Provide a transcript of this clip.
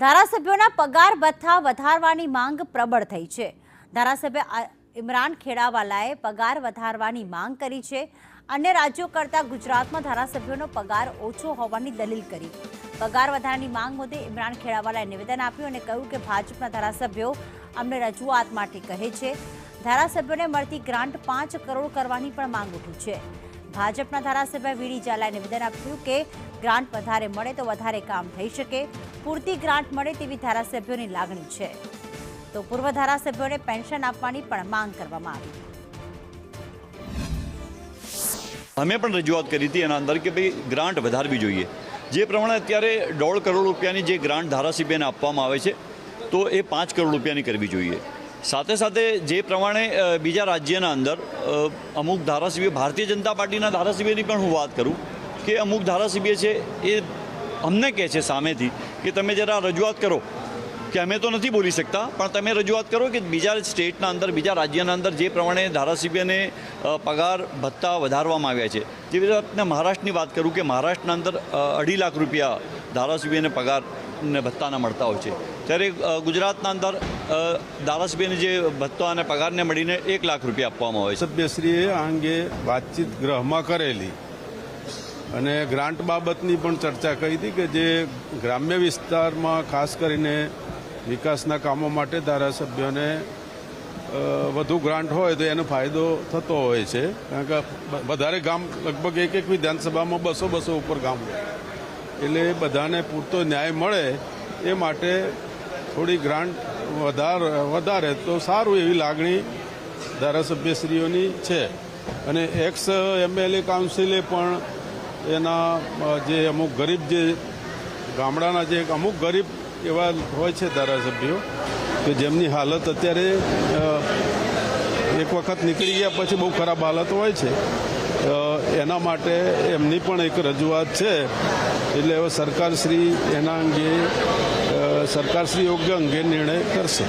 ધારાસભ્યોના પગાર ભથ્થા વધારવાની માંગ પ્રબળ થઈ છે। ધારાસભ્ય ઇમરાન ખેડાવાલાએ પગાર વધારવાની માંગ કરી છે। અન્ય રાજ્યો કરતાં ગુજરાતમાં ધારાસભ્યોનો પગાર ઓછો હોવાની દલીલ કરી। પગાર વધારાની માંગ મુદ્દે ઇમરાન ખેડાવાલાએ નિવેદન આપ્યું અને કહ્યું કે ભાજપના ધારાસભ્યો અમને રજૂઆત માટે કહે છે। ધારાસભ્યોને મળતી ગ્રાન્ટ 5 કરોડ કરવાની પણ માંગ ઉઠી છે। ભાજપના ધારાસભ્ય વીડી ઝાલાએ નિવેદન આપ્યું કે ગ્રાન્ટ વધારે મળે તો વધારે કામ થઈ શકે, પૂરતી ગ્રાન્ટ મળે તેવી ધારાસભ્યોની લાગણી છે। તો પૂર્વ ધારાસભ્યોને પેન્શન આપવાની પણ માંગ કરવામાં આવી। અમે પણ રજૂઆત કરી હતી એના અંદર કે ભાઈ ગ્રાન્ટ વધારવી જોઈએ। જે પ્રમાણે અત્યારે 1.5 કરોડ રૂપિયાની જે ગ્રાન્ટ ધારાસભ્યને આપવામાં આવે છે તો એ 5 કરોડ રૂપિયાની કરવી જોઈએ। સાથે સાથે જે પ્રમાણે બીજા રાજ્યના અંદર અમુક ધારાસભ્યો, ભારતીય જનતા પાર્ટીના ધારાસભ્યની પણ હું વાત કરું કે અમુક ધારાસભ્ય છે એ અમને કહે છે સામેથી કે તમે જરા રજૂઆત કરો, કે અમે તો નથી બોલી શકતા પણ તમે રજૂઆત કરો કે બીજા સ્ટેટના અંદર, બીજા રાજ્યના અંદર જે પ્રમાણે ધારાસભ્યને પગાર ભથ્થા વધારવામાં આવ્યા છે। જેવી રીતે મહારાષ્ટ્રની વાત કરું કે મહારાષ્ટ્રના અંદર 2.5 લાખ રૂપિયા ધારાસભ્યને પગાર ને ભથ્થાના મળતા હોય છે, ત્યારે ગુજરાતના અંદર ધારાસભ્યને જે ભથ્થા અને પગારને મળીને 1 લાખ રૂપિયા આપવામાં આવે છે। સભ્યશ્રીએ આ અંગે વાતચીત ગૃહમાં કરેલી અને ગ્રાન્ટ બાબતની પણ ચર્ચા કરી હતી કે જે ગ્રામ્ય વિસ્તારમાં ખાસ કરીને વિકાસના કામો માટે ધારાસભ્યોને વધુ ગ્રાન્ટ હોય તો એનો ફાયદો થતો હોય છે, કારણ કે વધારે ગામ લગભગ એક વિધાનસભામાં 200 ઉપર ગામ હોય, એટલે બધાને પૂરતો ન્યાય મળે એ માટે થોડી ગ્રાન્ટ વધારે તો સારું એવી લાગણી ધારાસભ્યશ્રીઓની છે। અને એક્સ એમએલએ કાઉન્સિલે પણ એના જે અમુક ગરીબ, જે ગામડાના જે અમુક ગરીબ એવા હોય છે ધારાસભ્યો કે જેમની હાલત અત્યારે એક વખત નીકળી ગયા પછી બહુ ખરાબ હાલત હોય છે, એના માટે એમની પણ એક રજૂઆત છે। એટલે હવે સરકારશ્રી એના અંગે સરકારશ્રી યોગ્ય અંગે નિર્ણય કરશે।